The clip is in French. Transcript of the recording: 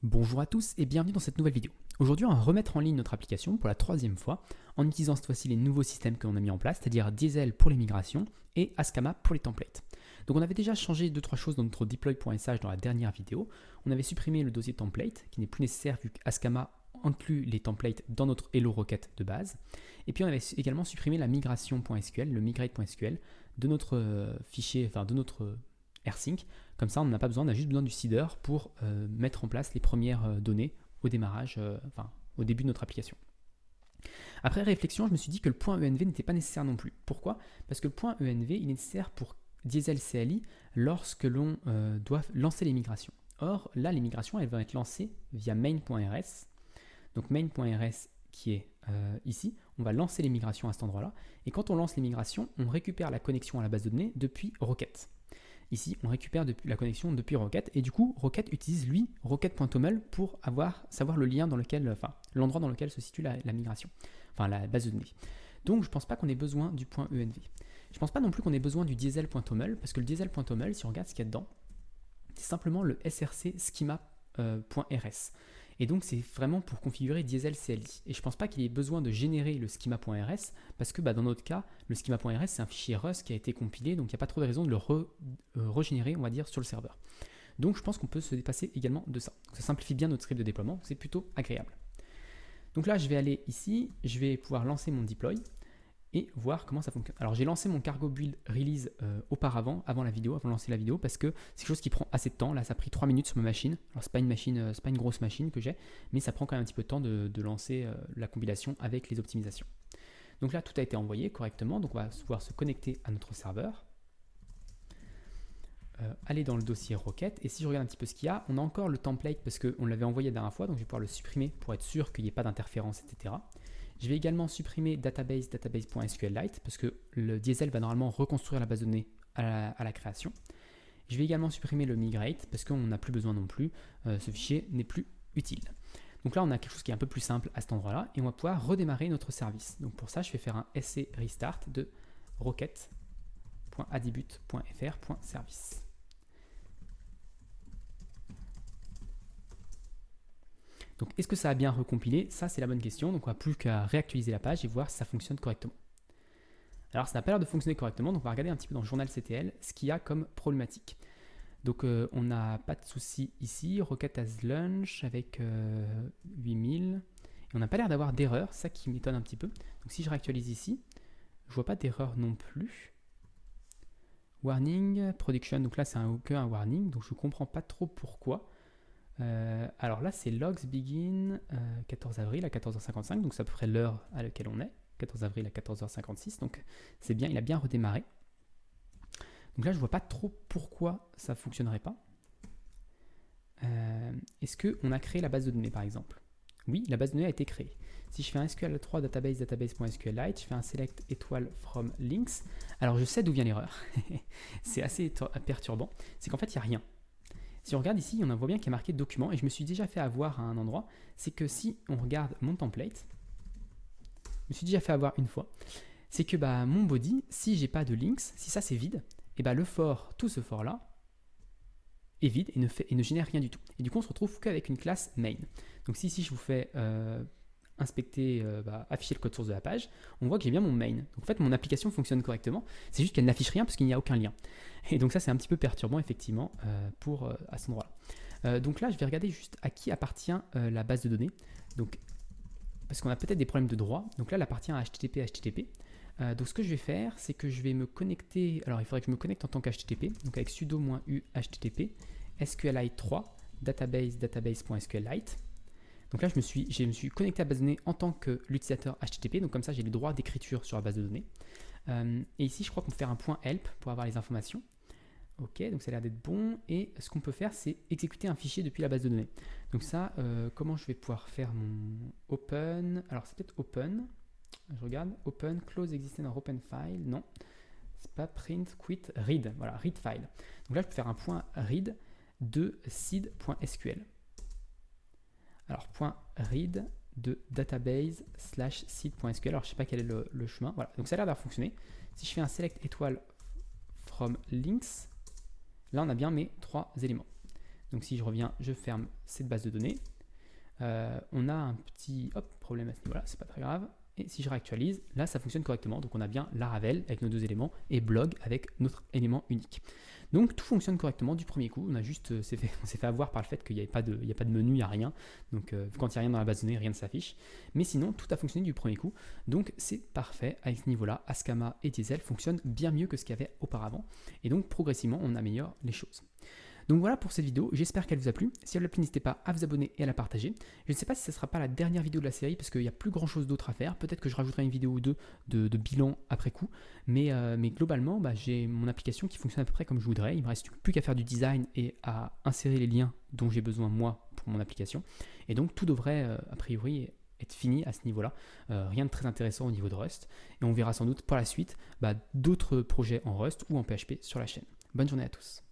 Bonjour à tous et bienvenue dans cette nouvelle vidéo. Aujourd'hui, on va remettre en ligne notre application pour la troisième fois en utilisant cette fois-ci les nouveaux systèmes que l'on a mis en place, c'est-à-dire Diesel pour les migrations et Askama pour les templates. Donc on avait déjà changé 2-3 choses dans notre deploy.sh dans la dernière vidéo. On avait supprimé le dossier template qui n'est plus nécessaire vu qu'Askama inclut les templates dans notre Hello Rocket de base. Et puis on avait également supprimé la migration.sql, le migrate.sql de notre fichier, enfin de notre AirSync. Comme ça, on n'a pas besoin, on a juste besoin du seeder pour mettre en place les premières données au démarrage, au début de notre application. Après réflexion, je me suis dit que le point .env n'était pas nécessaire non plus. Pourquoi? Parce que le point .env est nécessaire pour Diesel CLI lorsque l'on doit lancer les migrations. Or, là, les migrations, elles vont être lancées via main.rs. Donc main.rs qui est ici, on va lancer les migrations à cet endroit-là. Et quand on lance les migrations, on récupère la connexion à la base de données depuis Rocket. Ici, on récupère la connexion depuis Rocket et du coup, Rocket utilise lui Rocket.toml pour savoir le lien dans lequel, l'endroit dans lequel se situe la migration, la base de données. Donc, je ne pense pas qu'on ait besoin du point .env. Je ne pense pas non plus qu'on ait besoin du diesel.toml parce que le diesel.toml, si on regarde ce qu'il y a dedans, c'est simplement le src schema.rs. Et donc, c'est vraiment pour configurer Diesel CLI. Et je ne pense pas qu'il ait besoin de générer le schema.rs parce que dans notre cas, le schema.rs, c'est un fichier Rust qui a été compilé, donc il n'y a pas trop de raison de le régénérer, on va dire, sur le serveur. Donc, je pense qu'on peut se dépasser également de ça. Donc, ça simplifie bien notre script de déploiement, c'est plutôt agréable. Donc là, je vais aller ici, je vais pouvoir lancer mon deploy et voir comment ça fonctionne. Alors j'ai lancé mon cargo build release auparavant, avant de lancer la vidéo, parce que c'est quelque chose qui prend assez de temps. Là, ça a pris 3 minutes sur ma machine. Alors c'est pas une grosse machine que j'ai, mais ça prend quand même un petit peu de temps de lancer la compilation avec les optimisations. Donc là, tout a été envoyé correctement. Donc on va pouvoir se connecter à notre serveur, aller dans le dossier Rocket. Et si je regarde un petit peu ce qu'il y a, on a encore le template parce qu'on l'avait envoyé la dernière fois, donc je vais pouvoir le supprimer pour être sûr qu'il n'y ait pas d'interférence, etc. Je vais également supprimer database.sqlite parce que le Diesel va normalement reconstruire la base de données à la création. Je vais également supprimer le migrate parce qu'on n'a plus besoin non plus, ce fichier n'est plus utile. Donc là, on a quelque chose qui est un peu plus simple à cet endroit-là et on va pouvoir redémarrer notre service. Donc pour ça, je vais faire un sc restart de rocket.adibut.fr.service. Donc, est-ce que ça a bien recompilé? Ça, c'est la bonne question. Donc, on n'a plus qu'à réactualiser la page et voir si ça fonctionne correctement. Alors, ça n'a pas l'air de fonctionner correctement. Donc, on va regarder un petit peu dans le journal CTL ce qu'il y a comme problématique. Donc, on n'a pas de souci ici. Rocket has launch avec 8000. Et on n'a pas l'air d'avoir d'erreur. Ça qui m'étonne un petit peu. Donc, si je réactualise ici, je ne vois pas d'erreur non plus. Warning, production. Donc là, c'est un warning. Donc, je ne comprends pas trop pourquoi. Alors là, c'est logs begin 14 avril à 14h55, donc c'est à peu près l'heure à laquelle on est, 14 avril à 14h56, donc c'est bien, il a bien redémarré. Donc là, je vois pas trop pourquoi ça fonctionnerait pas. Est-ce qu'on a créé la base de données par exemple? Oui, la base de données a été créée. Si je fais un SQL3 database.sqlite, je fais un select étoile from links, alors je sais d'où vient l'erreur. C'est assez perturbant, c'est qu'en fait, il n'y a rien. Si on regarde ici, on voit bien qu'il y a marqué document et je me suis déjà fait avoir à un endroit. C'est que si on regarde mon template, je me suis déjà fait avoir une fois. C'est que mon body, si j'ai pas de links, si ça c'est vide, et le for, tout ce for là, est vide et ne génère rien du tout. Et du coup, on se retrouve qu'avec une classe main. Donc si ici je vous fais inspecter, afficher le code source de la page, on voit que j'ai bien mon main. Donc en fait, mon application fonctionne correctement. C'est juste qu'elle n'affiche rien parce qu'il n'y a aucun lien. Et donc ça, c'est un petit peu perturbant effectivement à cet endroit-là. Donc là, je vais regarder juste à qui appartient la base de données. Donc, parce qu'on a peut-être des problèmes de droit. Donc là, elle appartient à HTTP. Donc ce que je vais faire, c'est que je vais me connecter. Alors il faudrait que je me connecte en tant qu'HTTP. Donc avec sudo-u http SQLite3 database.sqlite. Donc là, je me suis connecté à la base de données en tant que l'utilisateur HTTP. Donc comme ça, j'ai les droits d'écriture sur la base de données. Et ici, je crois qu'on peut faire un point help pour avoir les informations. Ok, donc ça a l'air d'être bon. Et ce qu'on peut faire, c'est exécuter un fichier depuis la base de données. Donc ça, comment je vais pouvoir faire mon open? Alors c'est peut-être open. Je regarde. Open, close existing or open file. Non, c'est pas print, quit, read. Voilà, read file. Donc là, je peux faire un point read de seed.sql. Alors, point read de database/seed.sql. Alors, je ne sais pas quel est le chemin. Voilà, donc ça a l'air d'avoir fonctionné. Si je fais un select étoile from links, là, on a bien mes 3 éléments. Donc si je reviens, je ferme cette base de données. On a un petit problème à ce niveau-là, c'est pas très grave. Et si je réactualise, là ça fonctionne correctement. Donc on a bien Laravel avec nos deux éléments et blog avec notre élément unique. Donc tout fonctionne correctement du premier coup. On s'est fait avoir par le fait qu'il n'y a pas de menu, il n'y a rien. Donc quand il n'y a rien dans la base de données, rien ne s'affiche. Mais sinon, tout a fonctionné du premier coup. Donc c'est parfait à ce niveau-là. Ascama et Diesel fonctionnent bien mieux que ce qu'il y avait auparavant. Et donc progressivement, on améliore les choses. Donc voilà pour cette vidéo, j'espère qu'elle vous a plu. Si elle vous a plu, n'hésitez pas à vous abonner et à la partager. Je ne sais pas si ce ne sera pas la dernière vidéo de la série parce qu'il n'y a plus grand chose d'autre à faire. Peut-être que je rajouterai une vidéo ou deux de bilan après coup. Mais globalement, j'ai mon application qui fonctionne à peu près comme je voudrais. Il ne me reste plus qu'à faire du design et à insérer les liens dont j'ai besoin moi pour mon application. Et donc tout devrait a priori être fini à ce niveau-là. Rien de très intéressant au niveau de Rust. Et on verra sans doute par la suite d'autres projets en Rust ou en PHP sur la chaîne. Bonne journée à tous.